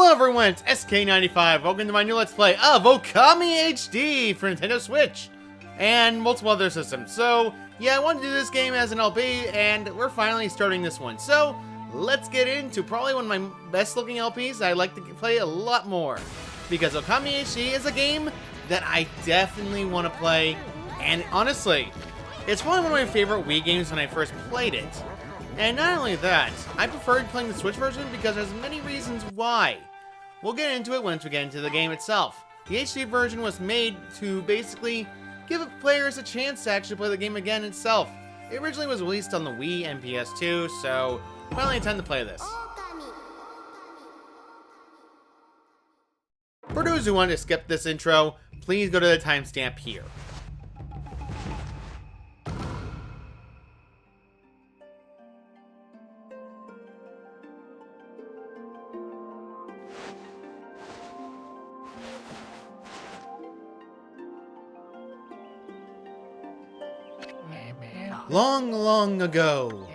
Hello everyone, it's SK95. Welcome to my new Let's Play of Okami HD for Nintendo Switch and multiple other systems. So, yeah, I wanted to do this game as an LP, and we're finally starting this one. So, let's get into probably one of my best looking LPs I like to play a lot more. Because Okami HD is a game that I definitely want to play, and honestly, it's probably one of my favorite Wii games when I first played it. And not only that, I preferred playing the Switch version because there's many reasons why. We'll get into it once we get into the game itself. The HD version was made to basically give players a chance to actually play the game again itself. It originally was released on the Wii and PS2, so finally time to play this. For those who want to skip this intro, please go to the timestamp here. Long, long ago,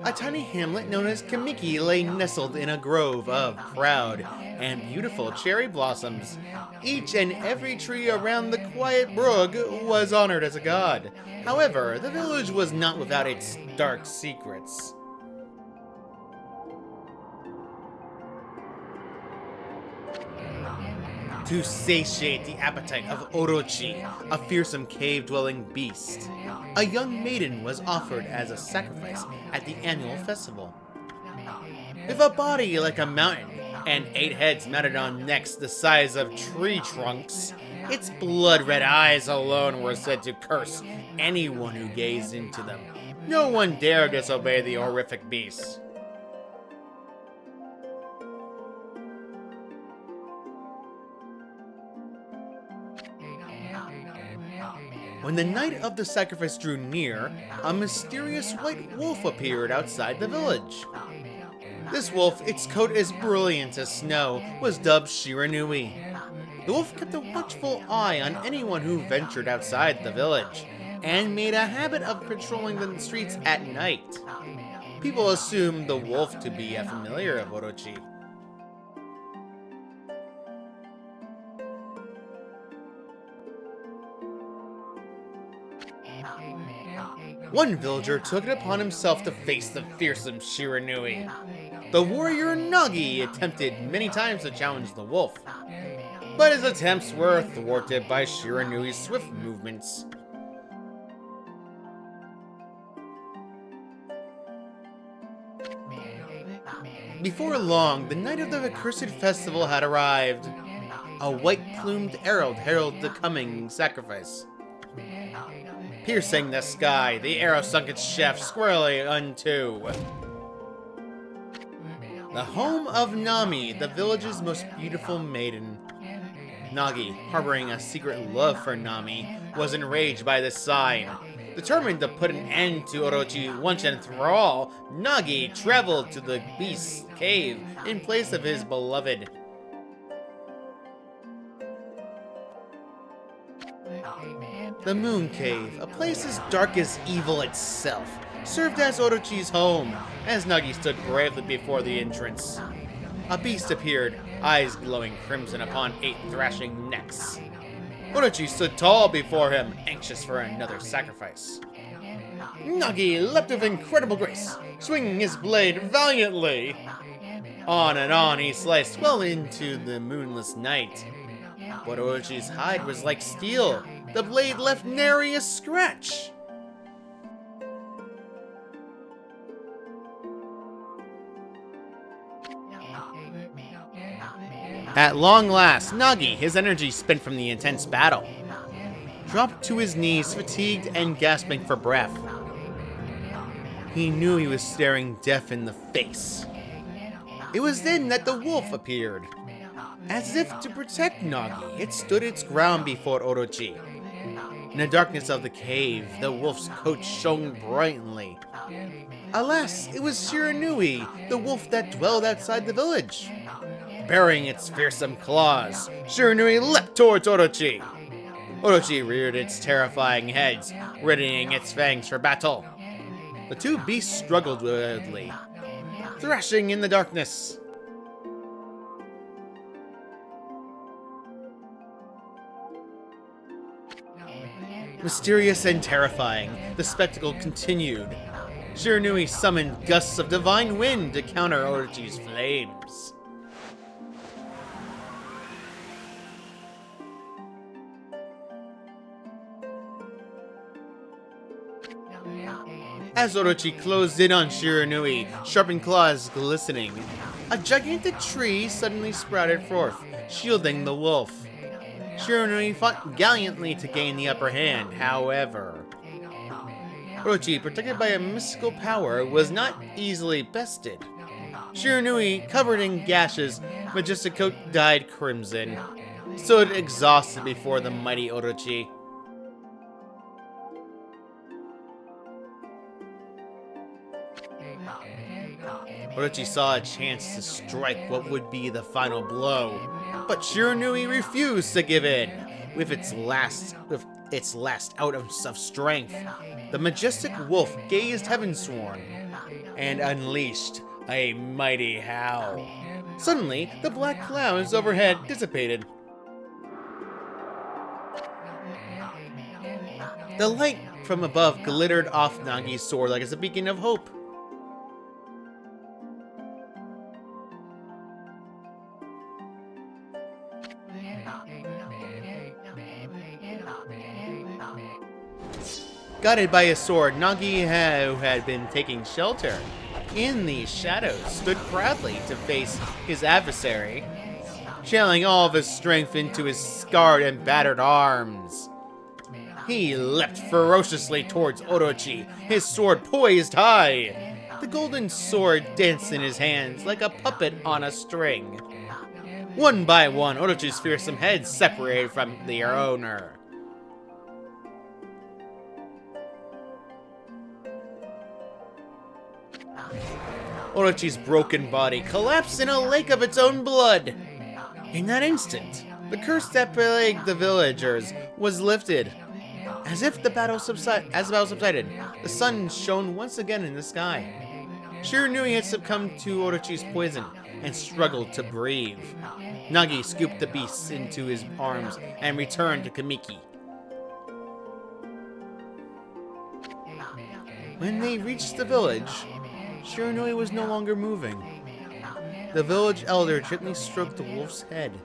a tiny hamlet known as Kamiki lay nestled in a grove of proud and beautiful cherry blossoms. Each and every tree around the quiet brook was honored as a god. However, the village was not without its dark secrets. To satiate the appetite of Orochi, a fearsome cave-dwelling beast, a young maiden was offered as a sacrifice at the annual festival. With a body like a mountain and 8 heads mounted on necks the size of tree trunks, its blood-red eyes alone were said to curse anyone who gazed into them. No one dared disobey the horrific beast. When the night of the sacrifice drew near, a mysterious white wolf appeared outside the village. This wolf, its coat as brilliant as snow, was dubbed Shiranui. The wolf kept a watchful eye on anyone who ventured outside the village, and made a habit of patrolling the streets at night. People assumed the wolf to be a familiar of Orochi. One villager took it upon himself to face the fearsome Shiranui. The warrior Nagi attempted many times to challenge the wolf, but his attempts were thwarted by Shiranui's swift movements. Before long, the night of the accursed festival had arrived. A white-plumed herald heralded the coming sacrifice. Piercing the sky, the arrow sunk its shaft squarely into the home of Nami, the village's most beautiful maiden. Nagi, harboring a secret love for Nami, was enraged by this sign. Determined to put an end to Orochi once and for all, Nagi traveled to the beast's cave in place of his beloved. The Moon Cave, a place as dark as evil itself, served as Orochi's home, as Nagi stood bravely before the entrance. A beast appeared, eyes glowing crimson upon 8 thrashing necks. Orochi stood tall before him, anxious for another sacrifice. Nagi leapt with incredible grace, swinging his blade valiantly. On and on he sliced well into the moonless night. But Orochi's hide was like steel. The blade left nary a scratch. At long last, Nagi, his energy spent from the intense battle, dropped to his knees, fatigued and gasping for breath. He knew he was staring death in the face. It was then that the wolf appeared. As if to protect Nagi, it stood its ground before Orochi. In the darkness of the cave, the wolf's coat shone brightly. Alas, it was Shiranui, the wolf that dwelled outside the village. Burying its fearsome claws, Shiranui leapt towards Orochi. Orochi reared its terrifying head, readying its fangs for battle. The two beasts struggled wildly, thrashing in the darkness. Mysterious and terrifying, the spectacle continued. Shiranui summoned gusts of divine wind to counter Orochi's flames. As Orochi closed in on Shiranui, sharpened claws glistening, a gigantic tree suddenly sprouted forth, shielding the wolf. Shiranui fought gallantly to gain the upper hand, however. Orochi, protected by a mystical power, was not easily bested. Shiranui, covered in gashes, majestic coat dyed crimson, stood exhausted before the mighty Orochi. Orochi saw a chance to strike what would be the final blow, but Shiranui refused to give in. With its last ounce of strength, the majestic wolf gazed heavensworn and unleashed a mighty howl. Suddenly, the black clouds overhead dissipated. The light from above glittered off Nagi's sword like a beacon of hope. Guided by his sword, Nagi, who had been taking shelter in the shadows, stood proudly to face his adversary, channeling all of his strength into his scarred and battered arms. He leapt ferociously towards Orochi, his sword poised high. The golden sword danced in his hands like a puppet on a string. One by one, Orochi's fearsome heads separated from their owner. Orochi's broken body collapsed in a lake of its own blood. In that instant, the curse that plagued the villagers was lifted. As the battle subsided, the sun shone once again in the sky. Shiranui had succumbed to Orochi's poison and struggled to breathe. Nagi scooped the beast into his arms and returned to Kamiki. When they reached the village, Shiranui was no longer moving. The village elder gently stroked the wolf's head.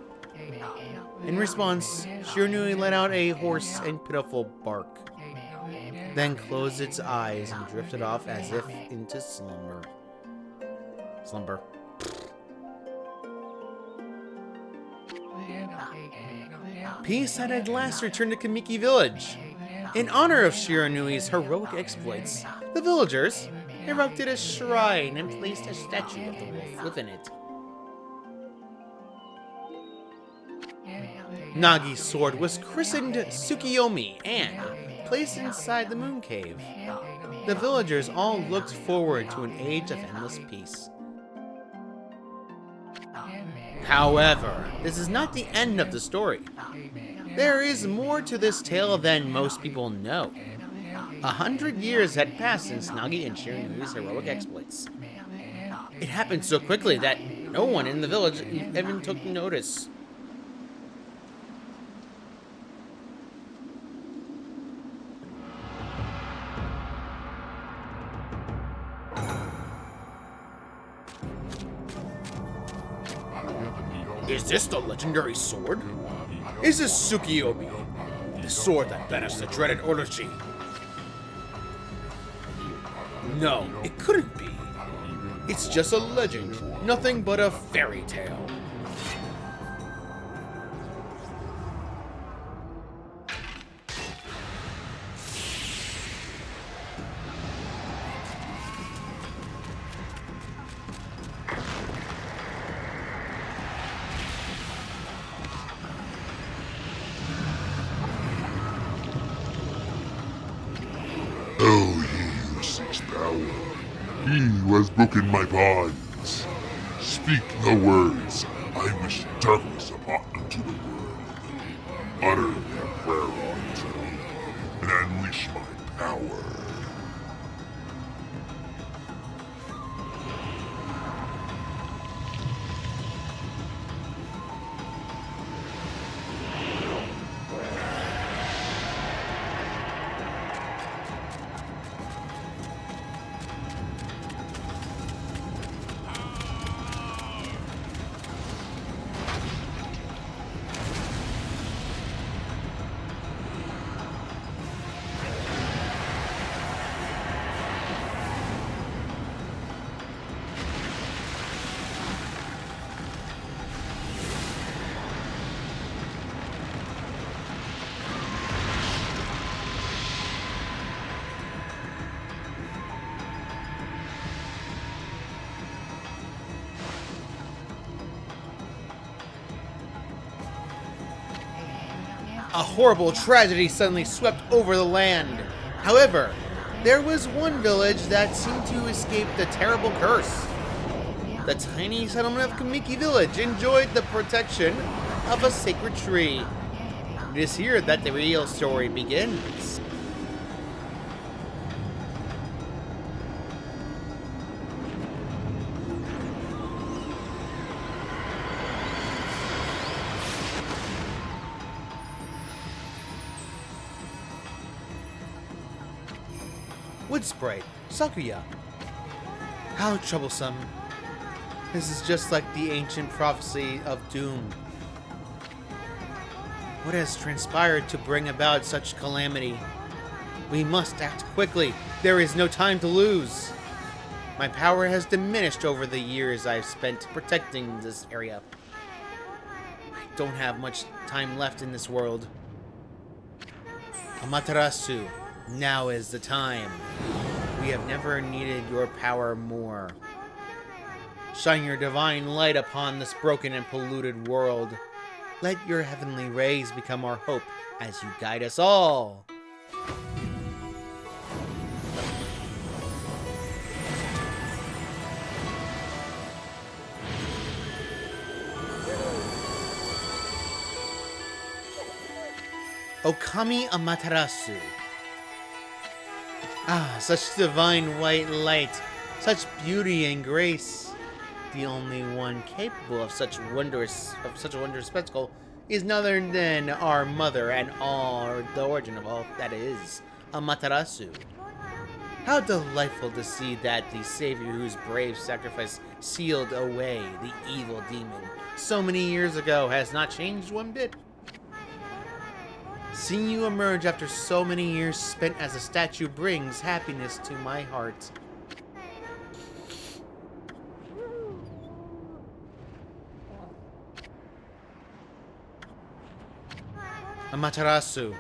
In response, Shiranui let out a hoarse and pitiful bark, then closed its eyes and drifted off as if into slumber. Peace had at last returned to Kamiki village. In honor of Shiranui's heroic exploits, the villagers erected a shrine and placed a statue of the wolf within it. Nagi's sword was christened Tsukiyomi and placed inside the moon cave. The villagers all looked forward to an age of endless peace. However, this is not the end of the story. There is more to this tale than most people know. 100 years had passed since Nagi and Shiranui's heroic exploits. It happened so quickly that no one in the village even took notice. Is this the legendary sword? Is this Tsukiyomi, the sword that banished the dreaded Orochi? No, it couldn't be. It's just a legend, nothing but a fairy tale. He who has broken my bonds. Speak the words I wish darkness upon unto the world. Utter their prayer unto me, and unleash my power. A horrible tragedy suddenly swept over the land. However, there was one village that seemed to escape the terrible curse. The tiny settlement of Kamiki Village enjoyed the protection of a sacred tree. It is here that the real story begins. Wood Sprite, Sakuya. How troublesome. This is just like the ancient prophecy of doom. What has transpired to bring about such calamity? We must act quickly. There is no time to lose. My power has diminished over the years I've spent protecting this area. I don't have much time left in this world. Amaterasu, now is the time. We have never needed your power more. Shine your divine light upon this broken and polluted world. Let your heavenly rays become our hope as you guide us all. Okami Amaterasu. Ah, such divine white light, such beauty and grace. The only one capable of such a wondrous spectacle is none other than our mother and all the origin of all that is, Amaterasu. How delightful to see that the savior whose brave sacrifice sealed away the evil demon so many years ago has not changed one bit. Seeing you emerge after so many years spent as a statue brings happiness to my heart. Amaterasu,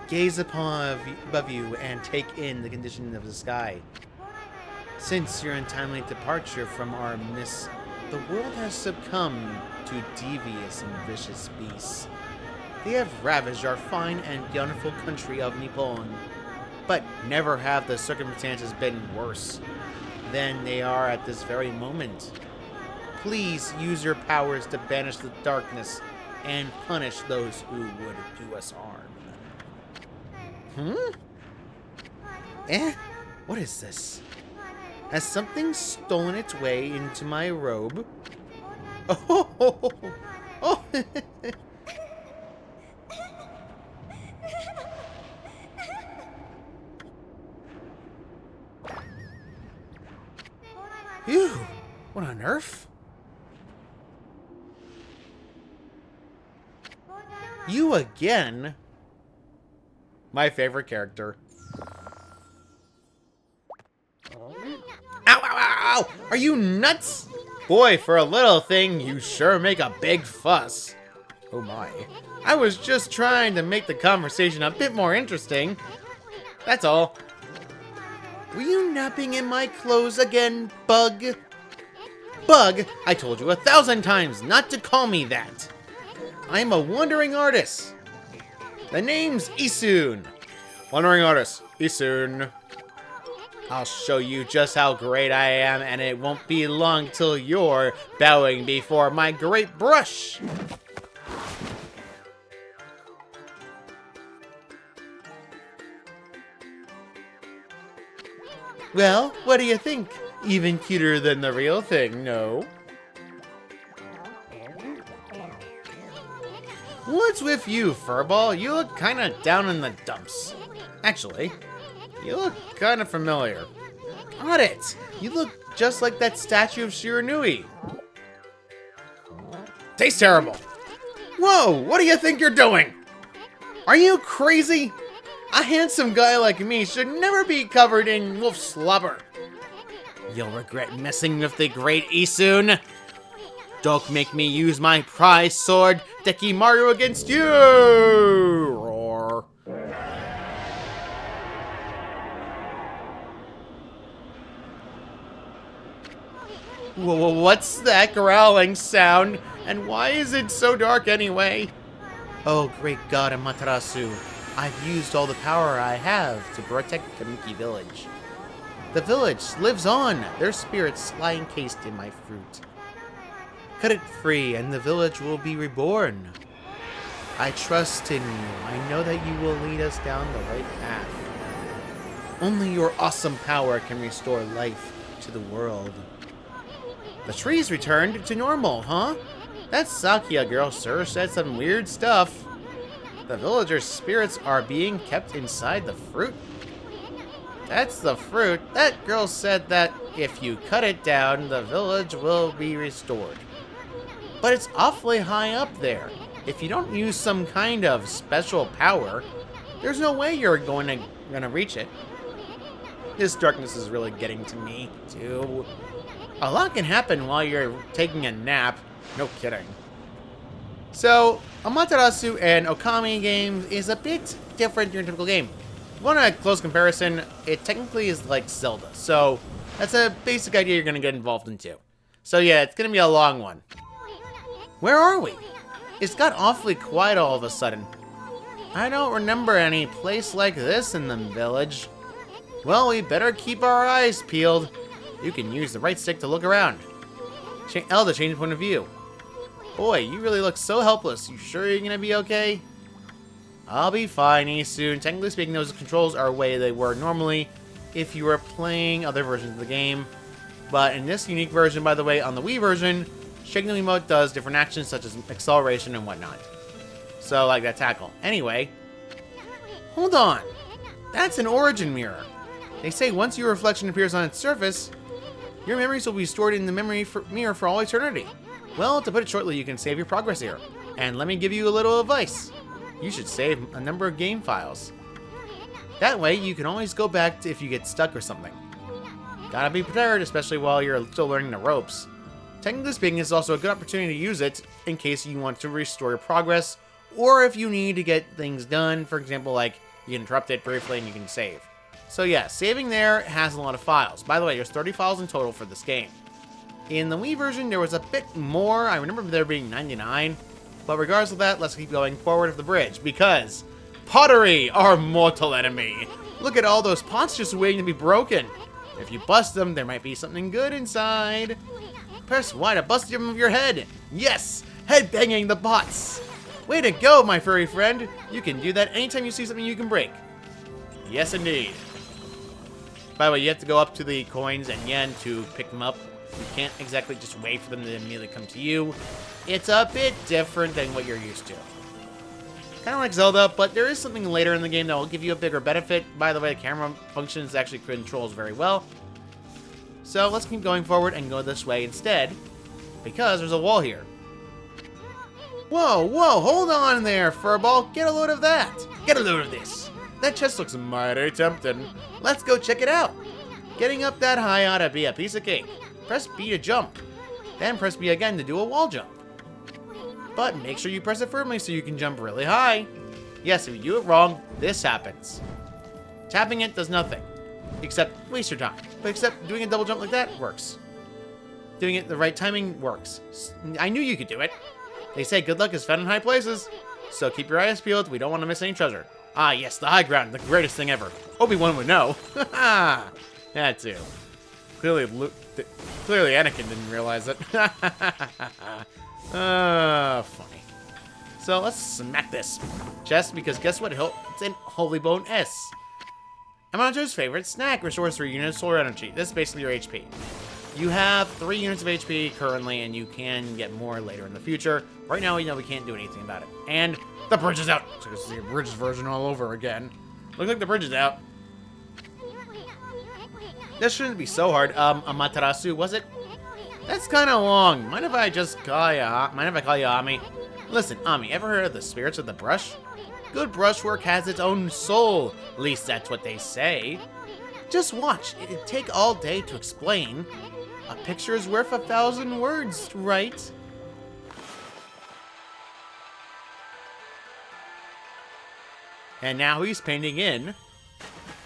gaze above you and take in the condition of the sky. Since your untimely departure from our midst, the world has succumbed to devious and vicious beasts. They have ravaged our fine and beautiful country of Nippon, but never have the circumstances been worse than they are at this very moment. Please use your powers to banish the darkness and punish those who would do us harm. What is this? Has something stolen its way into my robe? Oh! Phew! What on earth? You again? My favorite character. Ow, ow, ow, ow! Are you nuts? Boy, for a little thing, you sure make a big fuss. Oh my. I was just trying to make the conversation a bit more interesting. That's all. Were you napping in my clothes again, Bug? Bug, I told you 1,000 times not to call me that. I'm a wandering artist. The name's Isun. Wandering artist, Isun. I'll show you just how great I am, and it won't be long till you're bowing before my great brush. Well, what do you think? Even cuter than the real thing, no? What's with you, Furball? You look kinda down in the dumps. Actually, you look kinda familiar. Got it! You look just like that statue of Shiranui. Tastes terrible. Whoa, what do you think you're doing? Are you crazy? A handsome guy like me should never be covered in wolf slobber. You'll regret messing with the great Isun. Don't make me use my prize sword, Dekimaru, against you! Roar. Whoa, what's that growling sound? And why is it so dark anyway? Oh, great god Amaterasu, I've used all the power I have to protect Kamiki Village. The village lives on, their spirits lie encased in my fruit. Cut it free and the village will be reborn. I trust in you. I know that you will lead us down the right path. Only your awesome power can restore life to the world. The trees returned to normal, huh? That Sakia girl sure said some weird stuff. The villagers' spirits are being kept inside the fruit. That's the fruit. That girl said that if you cut it down, the village will be restored. But it's awfully high up there. If you don't use some kind of special power, there's no way you're gonna reach it. This darkness is really getting to me, too. A lot can happen while you're taking a nap. No kidding. So, Amaterasu and Okami game is a bit different than your typical game. If you want a close comparison, it technically is like Zelda. So, that's a basic idea you're going to get involved in too. So yeah, it's going to be a long one. Where are we? It's got awfully quiet all of a sudden. I don't remember any place like this in the village. Well, we better keep our eyes peeled. You can use the right stick to look around. L to change point of view. Boy, you really look so helpless. You sure you're gonna be okay? I'll be fine soon. Technically speaking, those controls are the way they were normally if you were playing other versions of the game. But in this unique version, by the way, on the Wii version, shaking the Wiimote does different actions such as acceleration and whatnot. So, like that tackle. Anyway, hold on. That's an origin mirror. They say once your reflection appears on its surface, your memories will be stored in the mirror for all eternity. Well, to put it shortly, you can save your progress here. And let me give you a little advice. You should save a number of game files. That way, you can always go back to if you get stuck or something. Gotta be prepared, especially while you're still learning the ropes. Technically speaking, it's also a good opportunity to use it in case you want to restore your progress, or if you need to get things done, for example, like you interrupt it briefly and you can save. So yeah, saving there has a lot of files. By the way, there's 30 files in total for this game. In the Wii version, there was a bit more. I remember there being 99. But regardless of that, let's keep going forward of the bridge, because pottery, our mortal enemy. Look at all those pots just waiting to be broken. If you bust them, there might be something good inside. Press Y to bust them of your head. Yes, head banging the pots. Way to go, my furry friend. You can do that anytime you see something you can break. Yes, indeed. By the way, you have to go up to the coins and yen to pick them up. You can't exactly just wait for them to immediately come to you. It's a bit different than what you're used to. Kind of like Zelda, but there is something later in the game that will give you a bigger benefit. By the way, the camera functions actually controls very well. So let's keep going forward and go this way instead, because there's a wall here. Whoa, whoa, hold on there, Furball. Get a load of that. Get a load of this. That chest looks mighty tempting. Let's go check it out. Getting up that high ought to be a piece of cake. Press B to jump. Then press B again to do a wall jump. But make sure you press it firmly so you can jump really high. Yes, if you do it wrong, this happens. Tapping it does nothing, except waste your time. But except doing a double jump like that works. Doing it the right timing works. I knew you could do it. They say good luck is found in high places. So keep your eyes peeled, we don't want to miss any treasure. Ah yes, the high ground, the greatest thing ever. Obi-Wan would know. Haha. That too. Clearly Anakin didn't realize it. Funny. So let's smack this chest, because guess what? It's in Holy Bone S. Amatera's favorite snack restores 3 units of solar energy. This is basically your HP. You have 3 units of HP currently, and you can get more later in the future. Right now, we know we can't do anything about it. And the bridge is out. So it's the bridge version all over again. Looks like the bridge is out. This shouldn't be so hard. Amaterasu, was it? That's kind of long. Mind if I call you Ami? Listen, Ami, ever heard of the spirits of the brush? Good brushwork has its own soul. At least that's what they say. Just watch. It'd take all day to explain. A picture is worth 1,000 words, right? And now he's painting in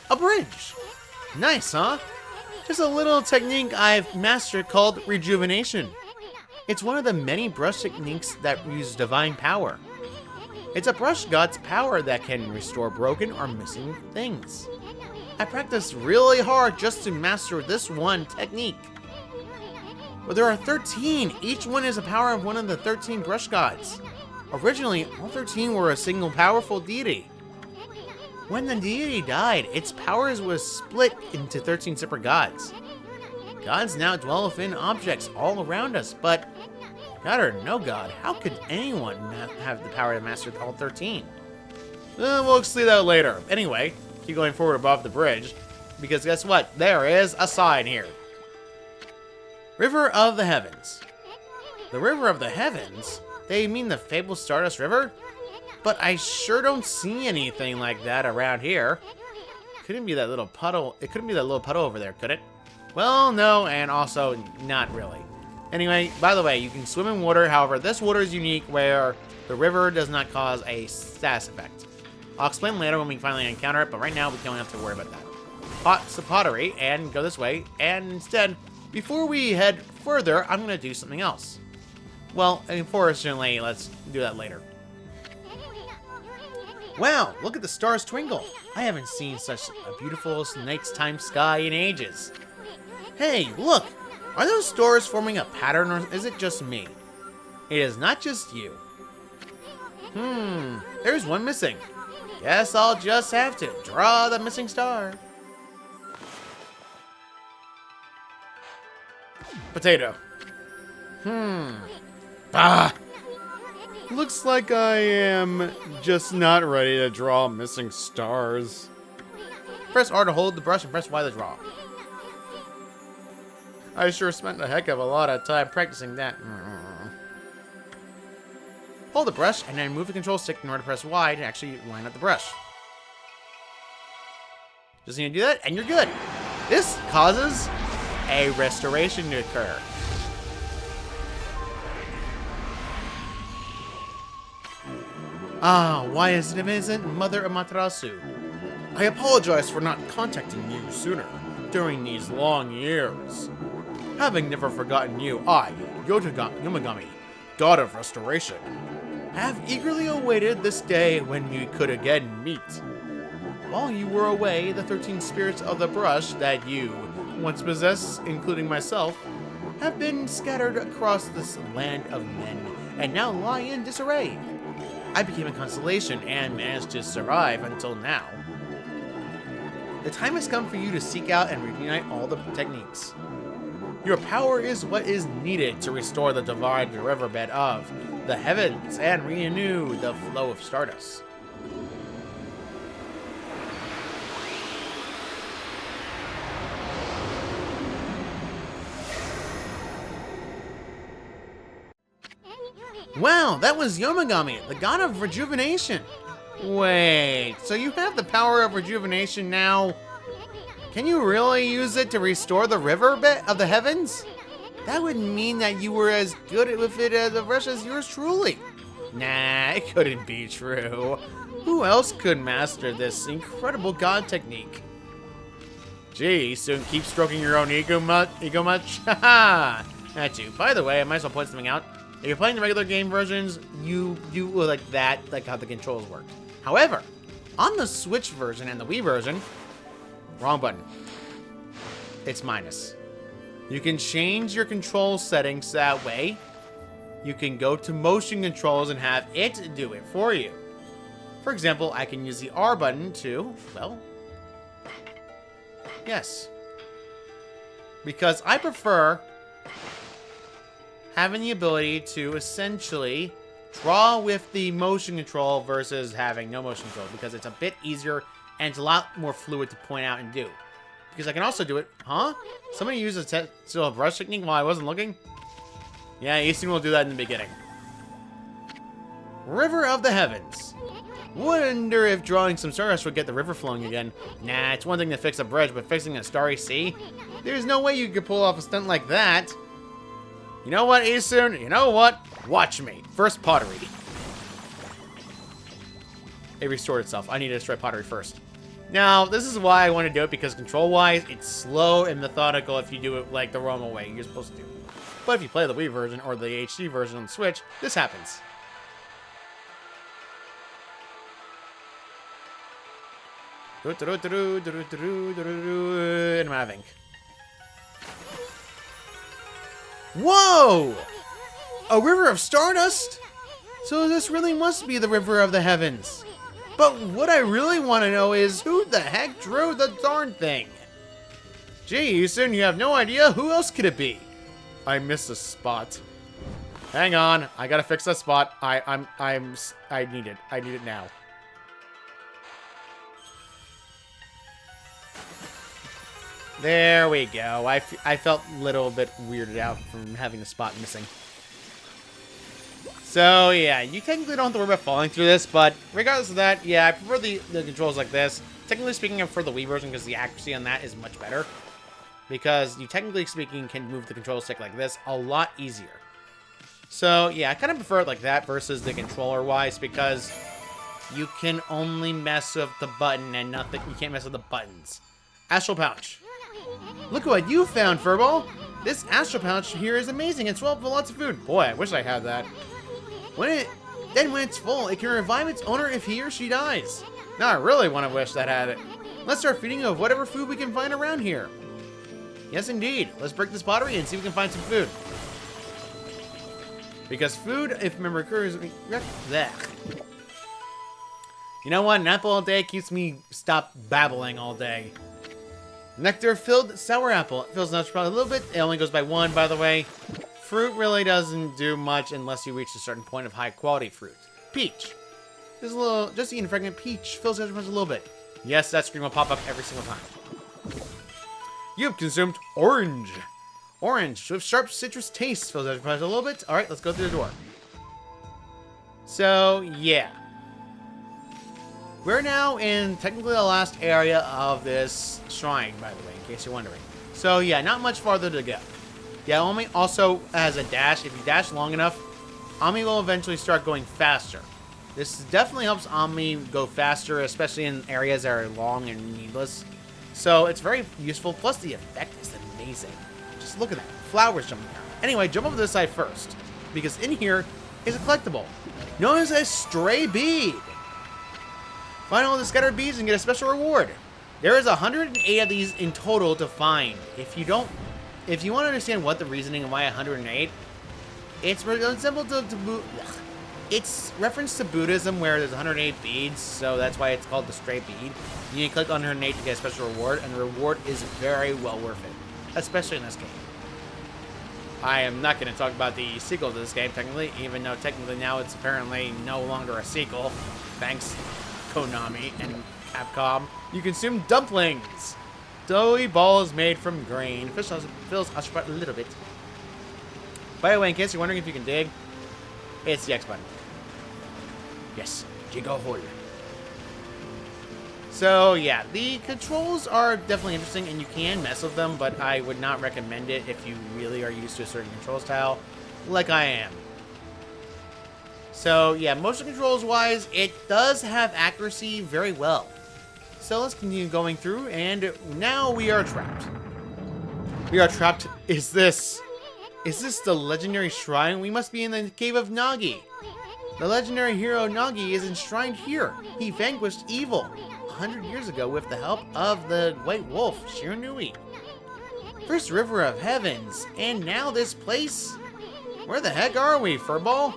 a bridge. Nice, huh? Just a little technique I've mastered called rejuvenation. It's one of the many brush techniques that use divine power. It's a brush god's power that can restore broken or missing things. I practiced really hard just to master this one technique. But there are 13. Each one is a power of one of the 13 brush gods. Originally, all 13 were a single powerful deity. When the deity died, its powers was split into 13 separate gods. Gods now dwell within objects all around us, but God or no God, how could anyone have the power to master all 13? We'll see that later. Anyway, keep going forward above the bridge, because guess what? There is a sign here. River of the Heavens. The River of the Heavens? They mean the fabled Stardust River? But I sure don't see anything like that around here. Couldn't be that little puddle. It couldn't be that little puddle over there, could it? Well, no, and also not really. Anyway, by the way, you can swim in water. However, this water is unique where the river does not cause a status effect. I'll explain later when we finally encounter it, but right now we don't have to worry about that. Pots of pottery and go this way, and instead, before we head further, I'm going to do something else. Well, unfortunately, let's do that later. Wow, look at the stars twinkle. I haven't seen such a beautiful nighttime sky in ages. Hey, look! Are those stars forming a pattern, or is it just me? It is not just you. There's one missing. Guess I'll just have to draw the missing star. Potato. Looks like I am just not ready to draw missing stars. Press R to hold the brush and press Y to draw. I sure spent a heck of a lot of time practicing that. Hold the brush and then move the control stick in order to press Y to actually line up the brush. Just need to do that and you're good. This causes a restoration to occur. Ah, why isn't it isn't Mother Amaterasu? I apologize for not contacting you sooner during these long years. Having never forgotten you, I, Yomagami, God of Restoration, have eagerly awaited this day when we could again meet. While you were away, the 13 spirits of the brush that you once possessed, including myself, have been scattered across this land of men and now lie in disarray. I became a constellation and managed to survive until now. The time has come for you to seek out and reunite all the techniques. Your power is what is needed to restore the divided riverbed of the heavens and renew the flow of stardust. Wow, that was Yomagami, the god of rejuvenation. Wait, so you have the power of rejuvenation now? Can you really use it to restore the riverbed of the heavens? That would mean that you were as good with it as a brush as yours truly. Nah, it couldn't be true. Who else could master this incredible god technique? Gee, soon keep stroking your own ego much? Haha! That too. By the way, I might as well point something out. If you're playing the regular game versions, you will like that, like how the controls work. However, on the Switch version and the Wii version, wrong button. It's minus. You can change your control settings that way. You can go to motion controls and have it do it for you. For example, I can use the R button to, well, yes. Because I prefer having the ability to essentially draw with the motion control versus having no motion control, because it's a bit easier and it's a lot more fluid to point out and do. Because I can also do it, huh? Somebody used a still brush technique while I wasn't looking? Yeah, Easton will do that in the beginning. River of the Heavens. Wonder if drawing some stardust would get the river flowing again. Nah, it's one thing to fix a bridge, but fixing a starry sea? There's no way you could pull off a stunt like that. You know what, Easton? You know what? Watch me. First, pottery. It restored itself. I need to destroy pottery first. Now, this is why I want to do it, because control-wise, it's slow and methodical if you do it like the normal way you're supposed to do. But if you play the Wii version or the HD version on the Switch, this happens. And I'm having. Whoa! A river of stardust? So this really must be the river of the heavens. But what I really want to know is who the heck drew the darn thing? Gee, Houston, you have no idea? Who else could it be? I missed a spot. Hang on, I gotta fix that spot. I need it. I need it now. There we go. I felt a little bit weirded out from having the spot missing. So, yeah, you technically don't have to worry about falling through this, but regardless of that, yeah, I prefer the controls like this. Technically speaking, I prefer the Wii version because the accuracy on that is much better. Because you, technically speaking, can move the control stick like this a lot easier. So, yeah, I kind of prefer it like that versus the controller-wise because you can only mess with the button and nothing. You can't mess with the buttons. Astral Pouch. Look what you found, Furball! This Astral Pouch here is amazing. It's full of lots of food. Boy, I wish I had that. When it's full, it can revive its owner if he or she dies. Now I really want to wish that had it. Let's start feeding of whatever food we can find around here. Yes, indeed. Let's break this pottery and see if we can find some food. Because food, if memory occurs, blech. You know what? An apple all day keeps me stop babbling all day. Nectar-filled sour apple. It fills the probably a little bit. It only goes by 1, by the way. Fruit really doesn't do much unless you reach a certain point of high-quality fruit. Peach. Just a little, just eating fragrant peach fills the a little bit. Yes, that screen will pop up every single time. You've consumed orange. Orange with sharp citrus taste fills the a little bit. All right, let's go through the door. So, yeah. We're now in technically the last area of this shrine, by the way, in case you're wondering. So, yeah, not much farther to go. Yeah, Ami also has a dash. If you dash long enough, Ami will eventually start going faster. This definitely helps Ami go faster, especially in areas that are long and needless. So, it's very useful. Plus, the effect is amazing. Just look at that. Flowers jumping out. Anyway, jump over to this side first. Because in here is a collectible known as a stray bead. Find all the scattered beads and get a special reward. There is 108 of these in total to find. If you want to understand what the reasoning and why 108, it's simple it's reference to Buddhism where there's 108 beads, so that's why it's called the stray bead. You click on 108 to get a special reward, and the reward is very well worth it, especially in this game. I am not going to talk about the sequel to this game, technically, even though technically now it's apparently no longer a sequel. Thanks, Konami and Capcom. You consume dumplings. Doughy balls made from grain. Fills a little bit. By the way, in case you're wondering if you can dig, it's the X button. Yes, dig a hole. So, yeah, the controls are definitely interesting, and you can mess with them, but I would not recommend it if you really are used to a certain control style, like I am. So, yeah, motion controls-wise, it does have accuracy very well. So, let's continue going through, and now we are trapped. We are trapped. Is this the legendary shrine? We must be in the cave of Nagi. The legendary hero Nagi is enshrined here. He vanquished evil 100 years ago with the help of the White Wolf, Shiranui. First river of heavens, and now this place? Where the heck are we, Furball?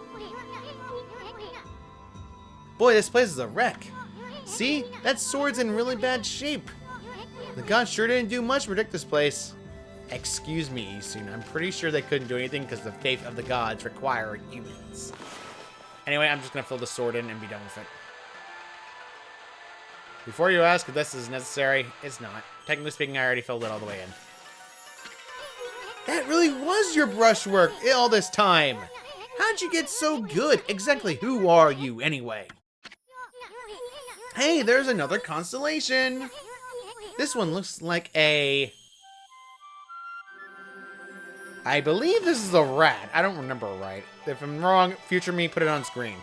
Boy, this place is a wreck. See? That sword's in really bad shape. The gods sure didn't do much to protect this place. Excuse me, Isun. I'm pretty sure they couldn't do anything because the faith of the gods require humans. Anyway, I'm just going to fill the sword in and be done with it. Before you ask if this is necessary, it's not. Technically speaking, I already filled it all the way in. That really was your brushwork all this time. How'd you get so good? Exactly who are you, anyway? Hey, there's another constellation. This one looks like a... I believe this is a rat. I don't remember right. If I'm wrong, future me, put it on screen.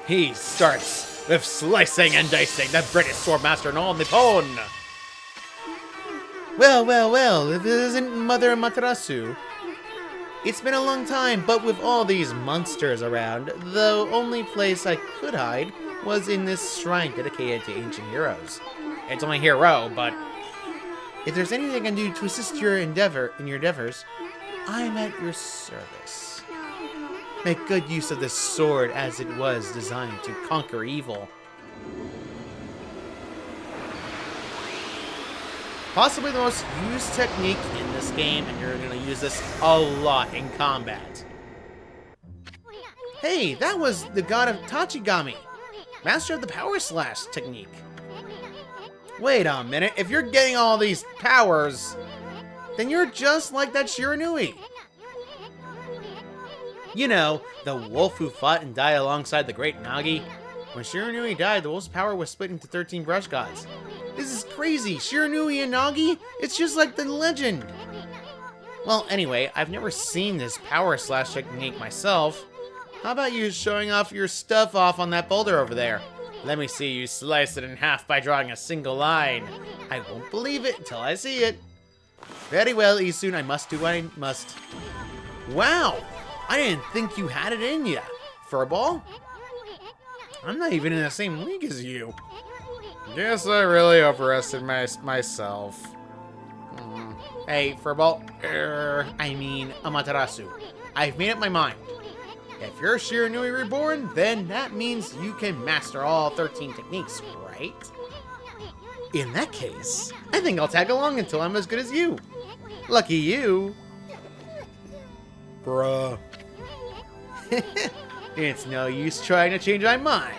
He starts with slicing and dicing the British swordmaster and all Nippon. Well, if it isn't Mother Amaterasu. It's been a long time, but with all these monsters around, the only place I could hide was in this shrine dedicated to ancient heroes. It's only hero, but if there's anything I can do to assist your endeavors, I'm at your service. Make good use of this sword as it was designed to conquer evil. Possibly the most used technique in this game, and you're going to use this a lot in combat. Hey, that was the god of Tachigami, master of the power slash technique. Wait a minute, if you're getting all these powers, then you're just like that Shiranui. You know, the wolf who fought and died alongside the great Nagi. When Shiranui died, the wolf's power was split into 13 brush gods. This is crazy! Shiranui and Nagi? It's just like the legend! Well, anyway, I've never seen this power slash technique myself. How about you showing off your stuff off on that boulder over there? Let me see you slice it in half by drawing a single line. I won't believe it until I see it. Very well, Isun, I must do what I must. Wow! I didn't think you had it in ya. Furball? I'm not even in the same league as you. Guess I really overestimated myself. Hey, Furball. I mean, Amaterasu. I've made up my mind. If you're Shiranui Reborn, then that means you can master all 13 techniques, right? In that case, I think I'll tag along until I'm as good as you. Lucky you. Bruh. It's no use trying to change my mind.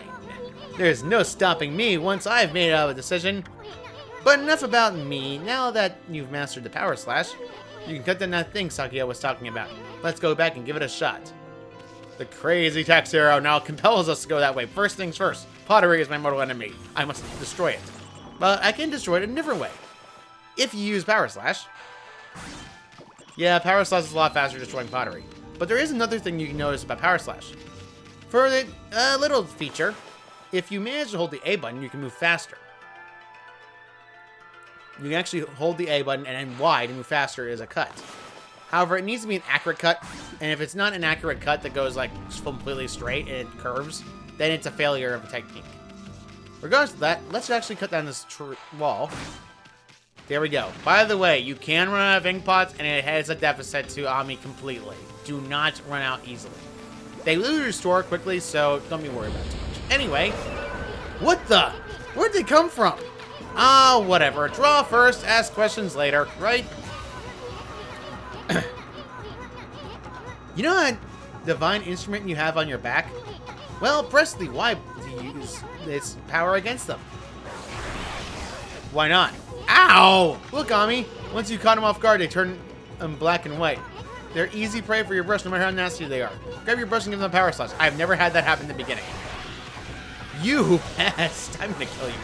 There's no stopping me once I've made a decision. But enough about me. Now that you've mastered the power slash, you can cut down that thing Sakuya was talking about. Let's go back and give it a shot. The crazy tax arrow now compels us to go that way. First things first, pottery is my mortal enemy. I must destroy it. But I can destroy it in a different way. If you use power slash. Yeah, power slash is a lot faster destroying pottery. But there is another thing you can notice about power slash. For the little feature, if you manage to hold the A button, you can move faster. You can actually hold the A button and then Y to move faster is a cut. However, it needs to be an accurate cut, and if it's not an accurate cut that goes like completely straight and it curves, then it's a failure of a technique. Regardless of that, let's actually cut down this wall. There we go. By the way, you can run out of ink pots, and it has a deficit to Ami completely. Do not run out easily. They will restore quickly, so don't be worried about it too much. Anyway, what the? Where'd they come from? Ah, whatever. Draw first, ask questions later, right? You know that divine instrument you have on your back? Well, press the Y to use its power against them. Why not? Ow! Look, Ami. Once you caught them off guard, they turn black and white. They're easy prey for your brush, no matter how nasty they are. Grab your brush and give them a power slash. I've never had that happen in the beginning. You pest! I'm gonna kill you.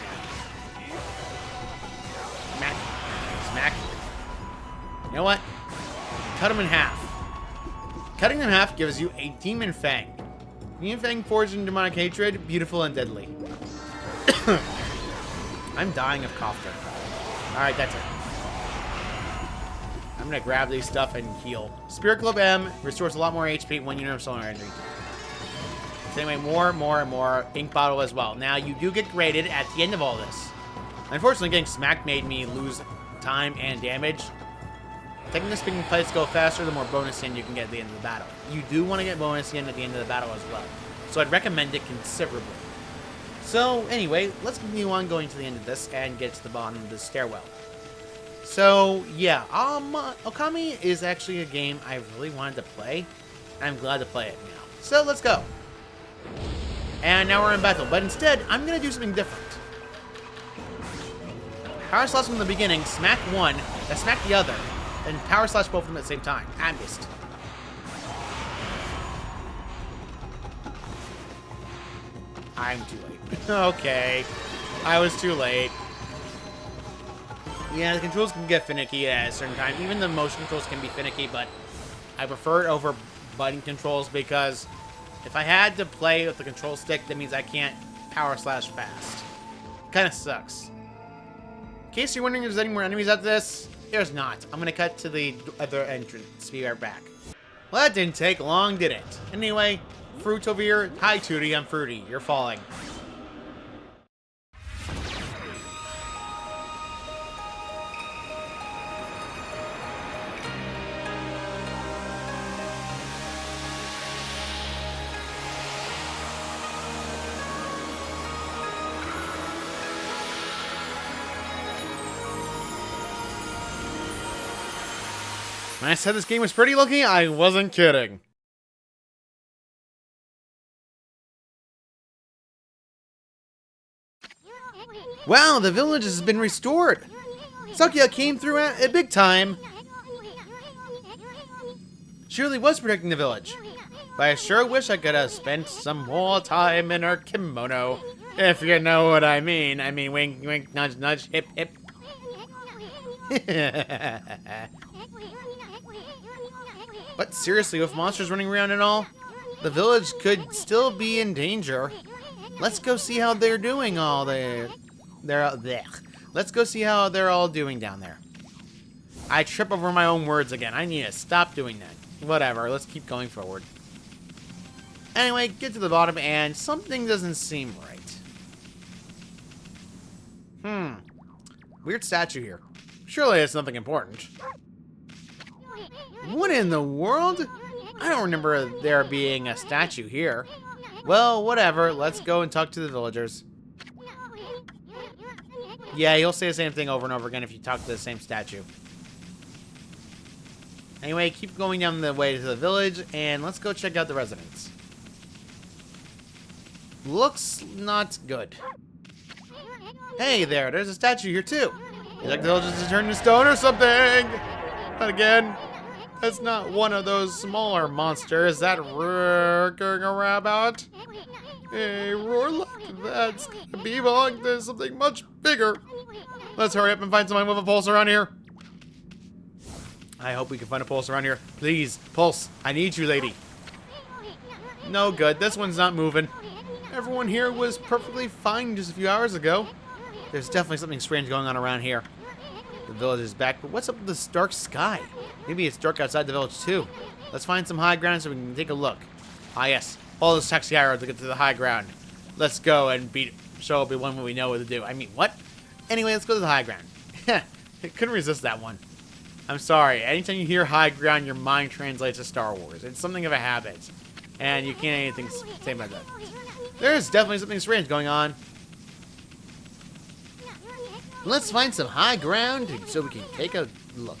Smack. Smack. You know what? Cut them in half. Cutting them in half gives you a Demon Fang. Demon Fang forged in demonic hatred, beautiful and deadly. I'm dying of laughter. Alright, that's it. I'm gonna grab these stuff and heal. Spirit Globe M restores a lot more HP when you know solar energy. So anyway, more ink bottle as well. Now, you do get graded at the end of all this. Unfortunately, getting smacked made me lose time and damage. Technically speaking, fights go faster the more bonus yen you can get at the end of the battle. You do want to get bonus yen at the end of the battle as well. So I'd recommend it considerably. So anyway, let's continue on going to the end of this and get to the bottom of the stairwell. So yeah, Okami is actually a game I really wanted to play. I'm glad to play it now. So let's go. And now we're in battle, but instead, I'm going to do something different. Power slash from the beginning, smack one, then smack the other, then power slash both of them at the same time. I missed. I'm too late. Okay. I was too late. Yeah, the controls can get finicky at a certain time. Even the motion controls can be finicky, but I prefer it over button controls because if I had to play with the control stick, that means I can't power slash fast. Kind of sucks. In case you're wondering if there's any more enemies after this, there's not. I'm going to cut to the other entrance. Be right back. Well, that didn't take long, did it? Anyway, Fruit over here. Hi, Tootie. I'm Fruity. You're falling. When I said this game was pretty looking, I wasn't kidding. Wow, the village has been restored. Sakuya came through at big time. She really was protecting the village. But I sure wish I could have spent some more time in her kimono. If you know what I mean. I mean, wink, wink, nudge, nudge, hip, hip. But seriously, with monsters running around and all, the village could still be in danger. Let's go see how they're doing all there. Let's go see how they're all doing down there. I trip over my own words again. I need to stop doing that. Whatever, let's keep going forward. Anyway, get to the bottom and something doesn't seem right. Weird statue here. Surely it's nothing important. What in the world? I don't remember there being a statue here. Well, whatever. Let's go and talk to the villagers. Yeah, you'll say the same thing over and over again if you talk to the same statue. Anyway, keep going down the way to the village, and let's go check out the residents. Looks not good. Hey there, there's a statue here too. You like the villagers to turn to stone or something? But again, that's not one of those smaller monsters that lurking around. A roar like that's gonna be belong to something much bigger. Let's hurry up and find someone with a pulse around here. I hope we can find a pulse around here. Please, pulse. I need you, lady. No good. This one's not moving. Everyone here was perfectly fine just a few hours ago. There's definitely something strange going on around here. The village is back, but what's up with this dark sky? Maybe it's dark outside the village too. Let's find some high ground so we can take a look. Ah yes, all this taxi arrows to get to the high ground. Let's go and show everyone what we know what to do. I mean, what? Anyway, let's go to the high ground. Couldn't resist that one. I'm sorry, anytime you hear high ground, your mind translates to Star Wars. It's something of a habit. And you can't anything say about that. There's definitely something strange going on. Let's find some high ground so we can take a look.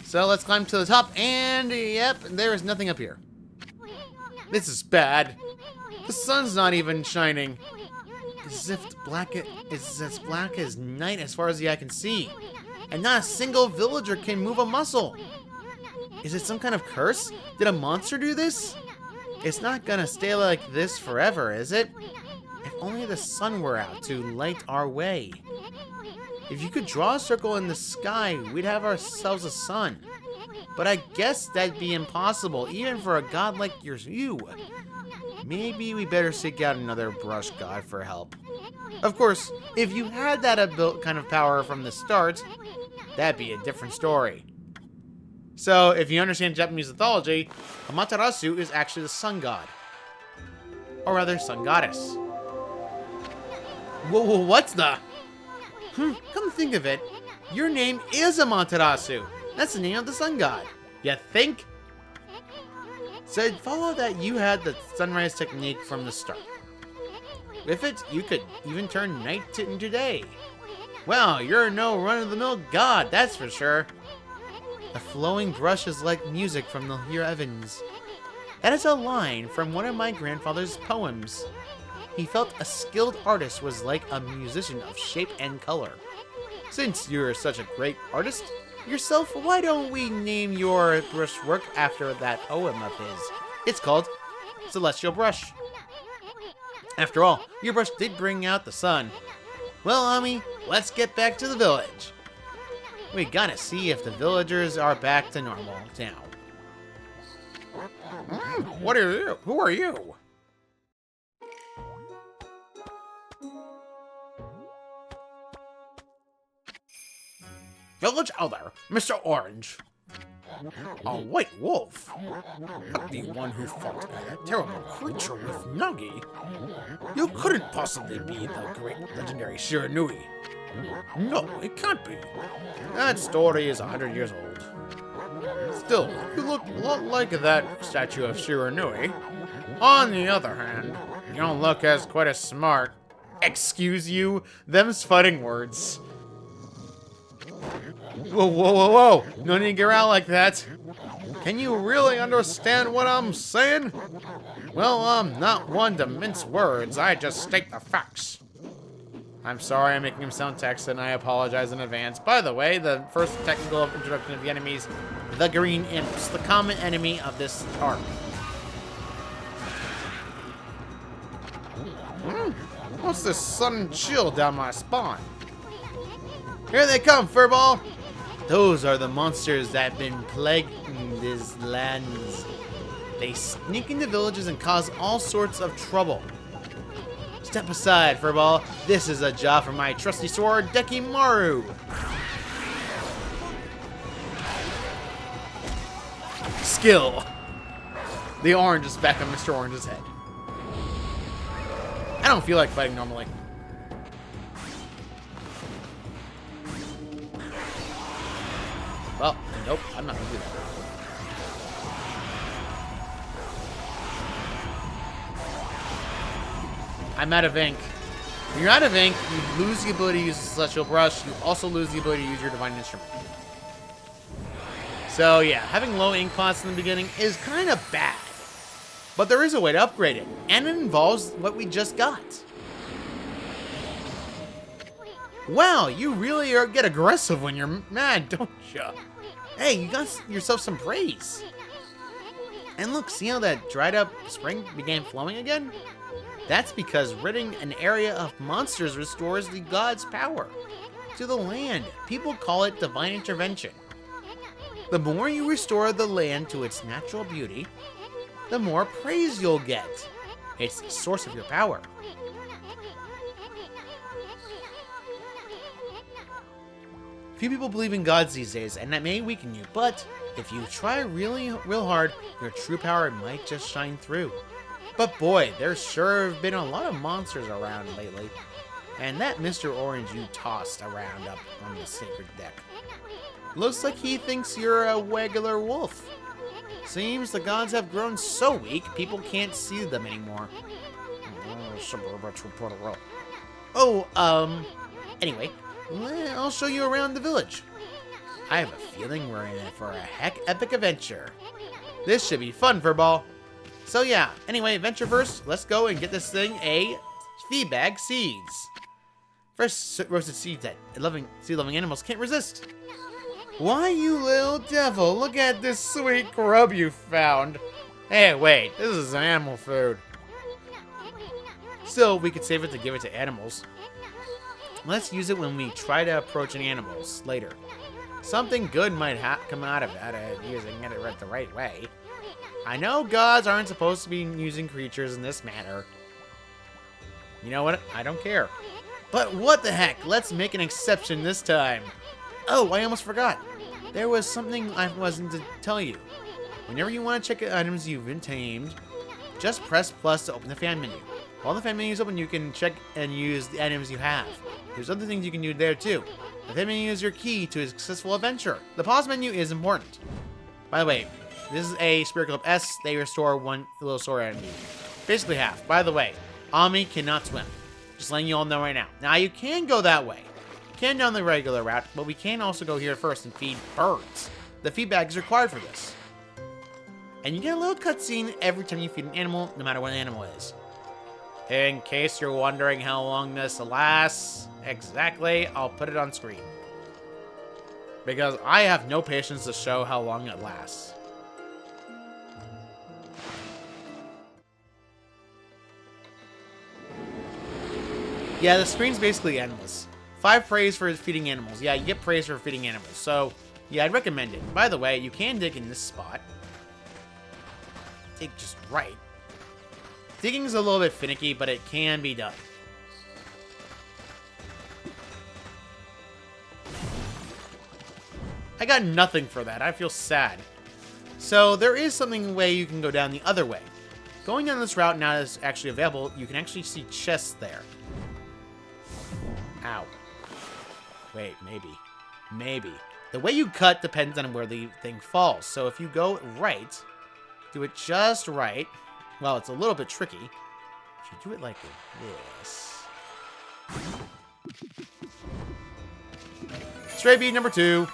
So let's climb to the top, and yep, there is nothing up here. This is bad. The sun's not even shining. It's as black as night as far as the eye can see. And not a single villager can move a muscle. Is it some kind of curse? Did a monster do this? It's not gonna stay like this forever, is it? If only the sun were out to light our way. If you could draw a circle in the sky, we'd have ourselves a sun. But I guess that'd be impossible, even for a god like you. Maybe we better seek out another brush god for help. Of course, if you had that kind of power from the start, that'd be a different story. So, if you understand Japanese mythology, Amaterasu is actually the sun god. Or rather, sun goddess. Whoa, what's the... Come to think of it, your name is Amaterasu. That's the name of the sun god. You think? So it'd follow that you had the sunrise technique from the start. With it, you could even turn night into day. Well, you're no run-of-the-mill god, that's for sure. The flowing brush is like music from the heavens. That is a line from one of my grandfather's poems. He felt a skilled artist was like a musician of shape and color. Since you're such a great artist yourself, why don't we name your brushwork after that poem of his? It's called Celestial Brush. After all, your brush did bring out the sun. Well, Ami, let's get back to the village. We gotta see if the villagers are back to normal now. What are you? Who are you? Village Elder, Mr. Orange. A white wolf? Not the one who fought a terrible creature with Nagi. You couldn't possibly be the great legendary Shiranui. No, it can't be. That story is 100 years old. Still, you look a lot like that statue of Shiranui. On the other hand, you don't look quite as smart. Excuse you? Them's fighting words. Whoa, whoa, whoa, whoa! No need to get out like that. Can you really understand what I'm saying? Well, I'm not one to mince words. I just state the facts. I'm sorry I'm making him sound Texan. I apologize in advance. By the way, the first technical introduction of the enemies, the green imps, the common enemy of this arc. What's this sudden chill down my spine? Here they come, Furball! Those are the monsters that have been plaguing these lands. They sneak into villages and cause all sorts of trouble. Step aside, Furball. This is a job for my trusty sword, Dekimaru. Skill. The orange is back on Mr. Orange's head. I don't feel like fighting normally. Well, nope, I'm not gonna do that. I'm out of ink. When you're out of ink, you lose the ability to use the Celestial Brush. You also lose the ability to use your Divine Instrument. So yeah, having low ink costs in the beginning is kind of bad. But there is a way to upgrade it, and it involves what we just got. Wow, you really get aggressive when you're mad, don't you? Hey, you got yourself some praise. And look, see how that dried up spring began flowing again? That's because ridding an area of monsters restores the god's power to the land. People call it divine intervention. The more you restore the land to its natural beauty, the more praise you'll get. It's the source of your power. Few people believe in gods these days, and that may weaken you, but if you try real hard, your true power might just shine through. But boy, there sure have been a lot of monsters around lately. And that Mr. Orange you tossed around up on the sacred deck. Looks like he thinks you're a regular wolf. Seems the gods have grown so weak, people can't see them anymore. Anyway, I'll show you around the village. I have a feeling we're in it for a heck epic adventure. This should be fun, Furball. So yeah, anyway, adventure first, let's go and get this thing a feedback seeds. Fresh roasted seeds that seed-loving animals can't resist. Why, you little devil, look at this sweet grub you found. Hey, wait, this is animal food. Still, we could save it to give it to animals. Let's use it when we try to approach any animals later. Something good might come out of that using it the right way. I know gods aren't supposed to be using creatures in this manner. You know what? I don't care. But what the heck? Let's make an exception this time. Oh, I almost forgot. There was something I wasn't to tell you. Whenever you want to check items you've been tamed, just press plus to open the fan menu. While the fan menu is open, you can check and use the items you have. There's other things you can do there too. The fan menu is your key to a successful adventure. The pause menu is important. By the way, this is a Spirit Club S. They restore one little sword enemy. Basically half. By the way, Ami cannot swim. Just letting you all know right now. Now, you can go that way. You can down the regular route, but we can also go here first and feed birds. The feedback is required for this. And you get a little cutscene every time you feed an animal, no matter what the animal is. In case you're wondering how long this lasts, exactly, I'll put it on screen. Because I have no patience to show how long it lasts. Yeah, the screen's basically endless. 5 praise for feeding animals. Yeah, you get praise for feeding animals. So, yeah, I'd recommend it. By the way, you can dig in this spot. Dig just right. Digging's a little bit finicky, but it can be done. I got nothing for that. I feel sad. So there is something way you can go down the other way. Going down this route now is actually available. You can actually see chests there. Ow. Wait, maybe. Maybe. The way you cut depends on where the thing falls. So if you go right, do it just right. Well, it's a little bit tricky. If you do it like this. Stray bead number 2.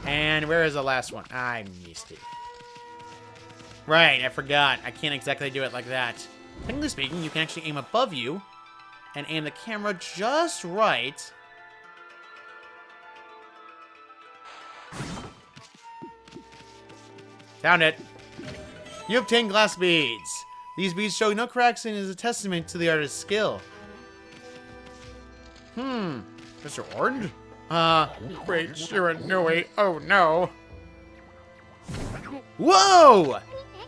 And where is the last one? I missed it. Right, I forgot. I can't exactly do it like that. Technically speaking, you can actually aim above you and aim the camera just right. Found it. You obtained glass beads. These beads show no cracks and is a testament to the artist's skill. Mr. Orange? Wait, Shiranui. Oh no. Whoa!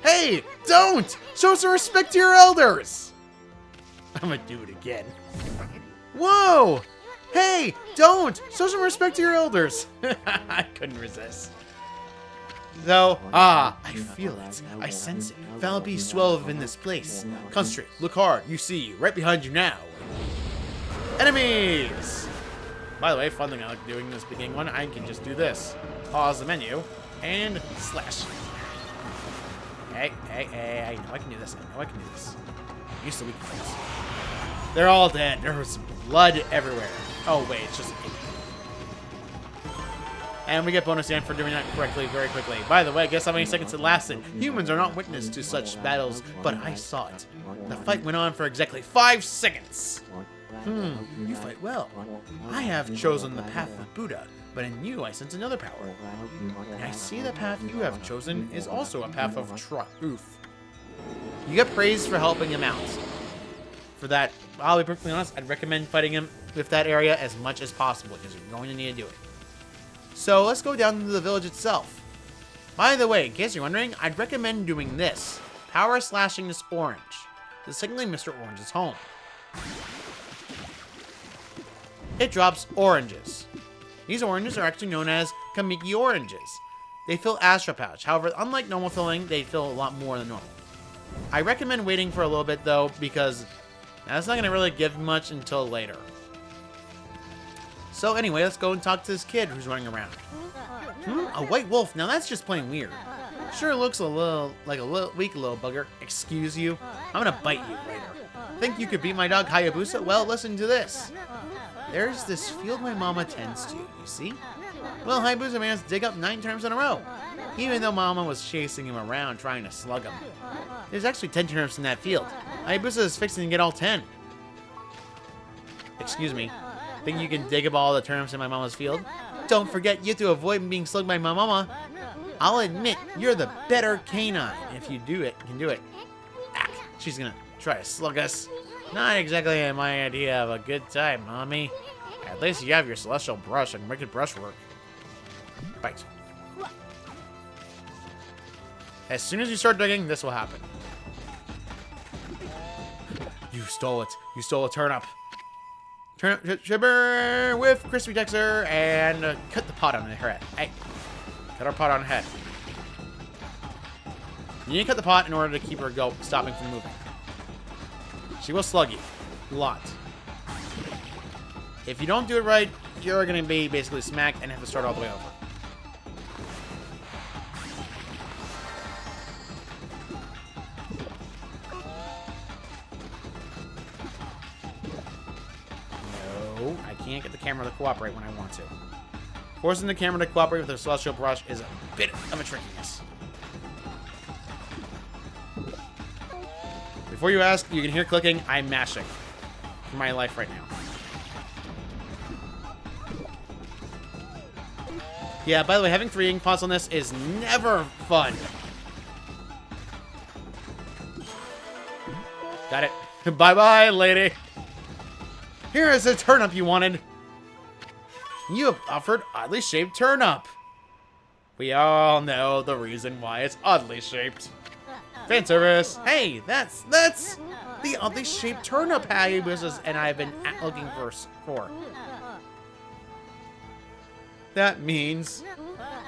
Hey, don't! Show some respect to your elders! I'm gonna do it again. Whoa! Hey, don't! Show some respect to your elders! I couldn't resist. Though, I feel it. I sense it. Foul beasts dwell in this place. Concentrate. Look hard. You see, right behind you now. Enemies! By the way, fun thing I like doing in this beginning one, I can just do this. Pause the menu, and slash. Hey, I know I can do this. I know I can do this. I'm used to weak things. They're all dead. There's blood everywhere. Oh, wait, it's just... And we get bonus yen for doing that correctly very quickly. By the way, guess how many seconds it lasted? Humans are not witness to such battles, but I saw it. The fight went on for exactly 5 seconds. You fight well. I have chosen the path of Buddha, but in you I sense another power. And I see the path you have chosen is also a path of truth. You get praised for helping him out. For that, I'll be perfectly honest, I'd recommend fighting him with that area as much as possible, because you're going to need to do it. So let's go down to the village itself. By the way, in case you're wondering, I'd recommend doing this. Power slashing this orange. This is signaling Mr. Orange's home. It drops oranges. These oranges are actually known as Kamiki oranges. They fill Astra Pouch. However, unlike normal filling, they fill a lot more than normal. I recommend waiting for a little bit though, because that's not going to really give much until later. So anyway, let's go and talk to this kid who's running around. A white wolf? Now that's just plain weird. Sure looks like a weak little bugger. Excuse you? I'm gonna bite you later. Think you could beat my dog Hayabusa? Well, listen to this. There's this field my mama tends to, you see? Well, Hayabusa managed to dig up 9 turnips in a row. Even though mama was chasing him around trying to slug him. There's actually 10 turnips in that field. Hayabusa is fixing to get all 10. Excuse me. Think you can dig up all the turnips in my mama's field? Don't forget, you have to avoid being slugged by my mama. I'll admit, you're the better canine. If you do it, you can do it. Ah, she's gonna try to slug us. Not exactly my idea of a good time, mommy. At least you have your celestial brush and wicked brushwork. Bite. As soon as you start digging, this will happen. You stole it. You stole a turnip. Turnip sugar with crispy texture and cut the pot on her head. Hey, cut our pot on her head. You need to cut the pot in order to keep her stopping from moving. She will slug you a lot. If you don't do it right, you're going to be basically smacked and have to start all the way over. I can't get the camera to cooperate when I want to. Forcing the camera to cooperate with the celestial brush is a bit of a trickiness. Before you ask, you can hear clicking. I'm mashing for my life right now. Yeah, by the way, having 3 ink pots on this is never fun. Got it. Bye-bye, lady. Here is the turnip you wanted. You have offered oddly shaped turnip. We all know the reason why it's oddly shaped. Fan service. Hey, that's the oddly shaped turnip Hayabusa and I've been looking for. That means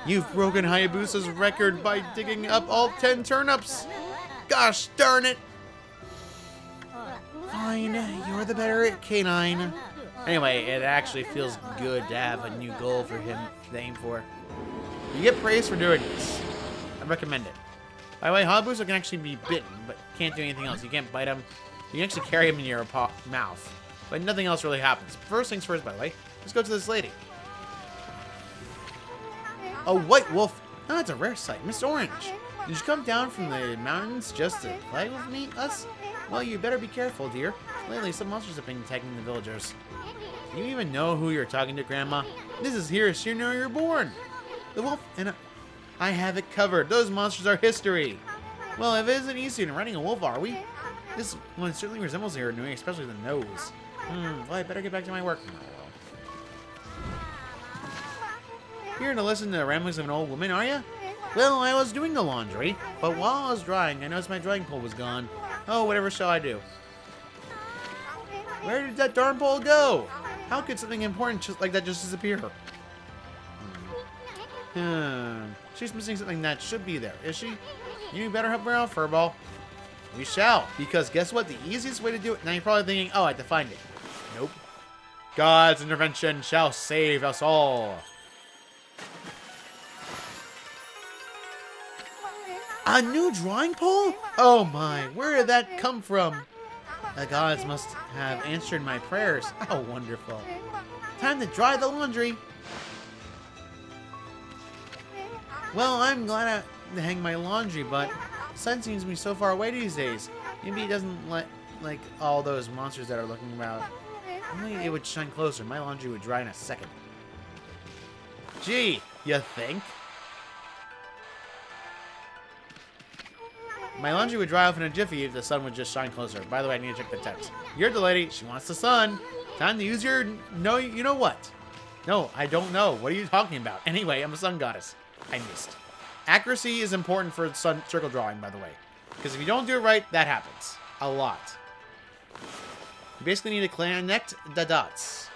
you've broken Hayabusa's record by digging up all 10 turnips. Gosh darn it. Fine, you're the better canine. Anyway, it actually feels good to have a new goal for him to aim for. You get praise for doing this. I recommend it. By the way, Hayabusa can actually be bitten, but can't do anything else. You can't bite him. You can actually carry him in your mouth, but nothing else really happens. First things first, by the way, let's go to this lady. A white wolf. Oh, that's a rare sight. Miss Orange, did you come down from the mountains just to play with us? Well, you better be careful, dear. Lately, some monsters have been attacking the villagers. Do you even know who you're talking to, Grandma? This is here as soon as you're born. The wolf and I have it covered. Those monsters are history. Well, it isn't easy in riding a wolf, are we? This one certainly resembles your doing, especially the nose. Well, I better get back to my work. Here to listen to the ramblings of an old woman, are you? Well, I was doing the laundry, but while I was drying, I noticed my drying pole was gone. Oh, whatever shall I do? Where did that darn pole go? How could something important just like that just disappear? She's missing something that should be there, is she? You better help her out, Furball. We shall, because guess what? The easiest way to do it. Now you're probably thinking, oh, I have to find it. Nope. God's intervention shall save us all. A new drawing pole? Oh my, where did that come from? The gods must have answered my prayers. How wonderful. Time to dry the laundry. Well, I'm glad to hang my laundry, but the sun seems to be so far away these days. Maybe it doesn't like all those monsters that are looking about. Only it would shine closer. My laundry would dry in a second. Gee, you think? My laundry would dry off in a jiffy if the sun would just shine closer. By the way, I need to check the text. You're the lady. She wants the sun. Time to use your... No, you know what? No, I don't know. What are you talking about? Anyway, I'm a sun goddess. I missed. Accuracy is important for sun circle drawing, by the way. Because if you don't do it right, that happens. A lot. You basically need to connect the dots.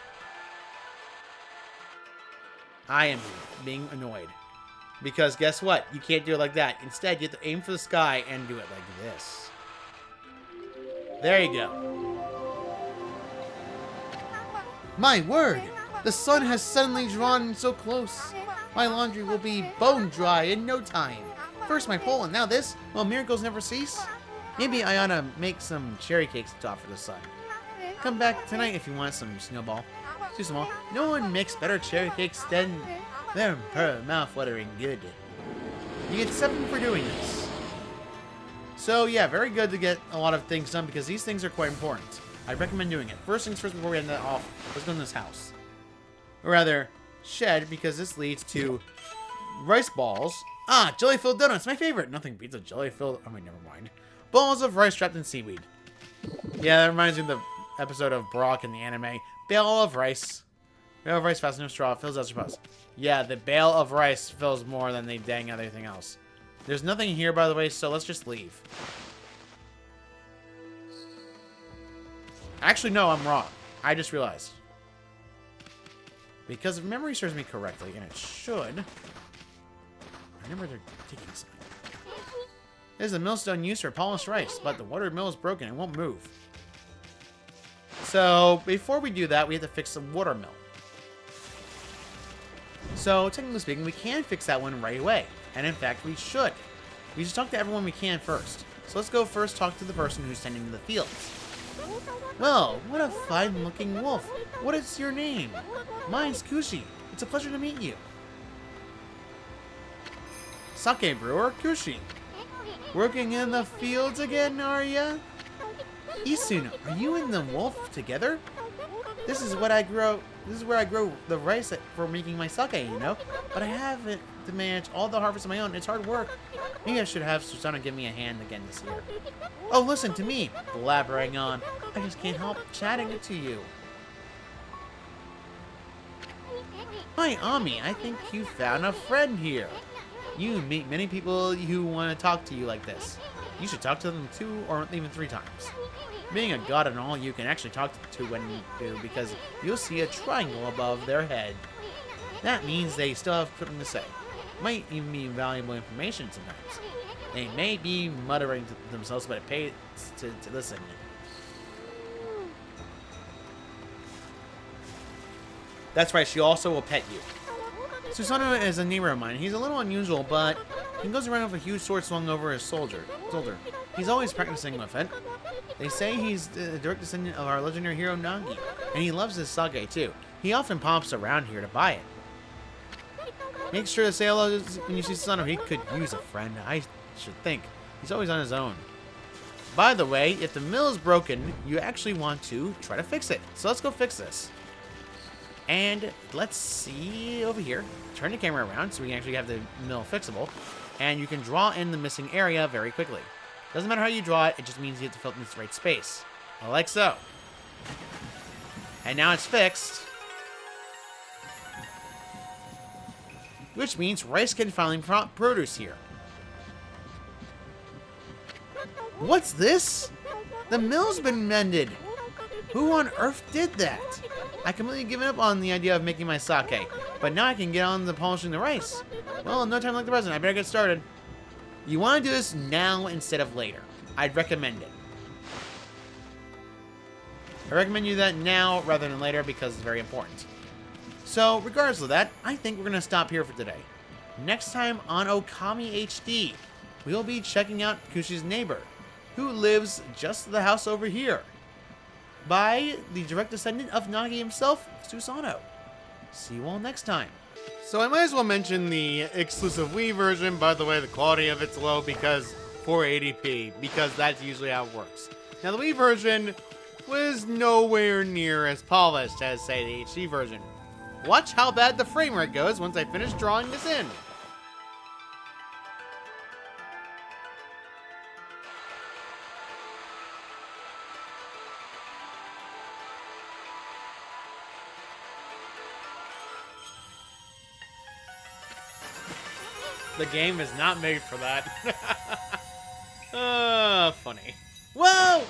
I am being annoyed. Because guess what? You can't do it like that. Instead, you have to aim for the sky and do it like this. There you go. My word! The sun has suddenly drawn so close. My laundry will be bone dry in no time. First my pole and now this. Well, miracles never cease. Maybe I ought to make some cherry cakes to offer the sun. Come back tonight if you want some, Snowball. Too small. No one makes better cherry cakes than... They're mouth-watering good. You get 7 for doing this. So yeah, very good to get a lot of things done because these things are quite important. I recommend doing it. First things first, before we end that off, let's go in this house. Or rather, shed, because this leads to rice balls. Ah, jelly-filled donuts, my favorite. Nothing beats a jelly-filled... Oh, wait, never mind. Balls of rice trapped in seaweed. Yeah, that reminds me of the episode of Brock in the anime. Bale of rice. Bale of rice fast enough straw fills as surplus. Yeah, the bale of rice fills more than the dang everything else. There's nothing here, by the way, so let's just leave. Actually, no, I'm wrong. I just realized. Because if memory serves me correctly, and it should... I remember they're taking something. This is a millstone used for polished rice, but the water mill is broken and won't move. So, before we do that, we have to fix the water mill. So, technically speaking, we can fix that one right away. And in fact, we should. We should talk to everyone we can first. So let's go first talk to the person who's tending to the fields. Well, what a fine-looking wolf. What is your name? Mine's Kushi. It's a pleasure to meet you. Sake brewer Kushi. Working in the fields again, are ya? Isuna, are you and the wolf together? This is where I grow the rice for making my sake, you know? But I haven't to manage all the harvest on my own. It's hard work. Maybe I should have Susanna give me a hand again this year. Oh, listen to me, blabbering on. I just can't help chatting it to you. Hi, Ami. I think you found a friend here. You meet many people who want to talk to you like this. You should talk to them 2 or even 3 times. Being a god and all, you can actually talk to when you do, because you'll see a triangle above their head. That means they still have something to say. Might even be valuable information sometimes. They may be muttering to themselves, but it pays to listen. That's right, she also will pet you. Susanoo is a neighbor of mine. He's a little unusual, but he goes around with a huge sword swung over his shoulder. He's always practicing with it. They say he's the direct descendant of our legendary hero Nagi, and he loves his sake too. He often pops around here to buy it. Make sure to say hello when you see Susanoo. He could use a friend, I should think. He's always on his own. By the way, if the mill is broken, you actually want to try to fix it. So let's go fix this. And let's see over here. Turn the camera around so we can actually have the mill fixable. And you can draw in the missing area very quickly. Doesn't matter how you draw it, it just means you have to fill it in the right space. Like so. And now it's fixed. Which means rice can finally produce here. What's this? The mill's been mended. Who on earth did that? I completely given up on the idea of making my sake, but now I can get on to polishing the rice. Well, no time like the present. I better get started. You want to do this now instead of later. I'd recommend it. I recommend you that now rather than later because it's very important. So, regardless of that, I think we're going to stop here for today. Next time on Okami HD, we will be checking out Kushi's neighbor, who lives just the house over here, by the direct descendant of Nagi himself, Susanoo. See you all next time. So I might as well mention the exclusive Wii version. By the way, the quality of it's low because 480p, because that's usually how it works. Now the Wii version was nowhere near as polished as, say, the HD version. Watch how bad the frame rate goes once I finish drawing this in. The game is not made for that. Funny. Whoa!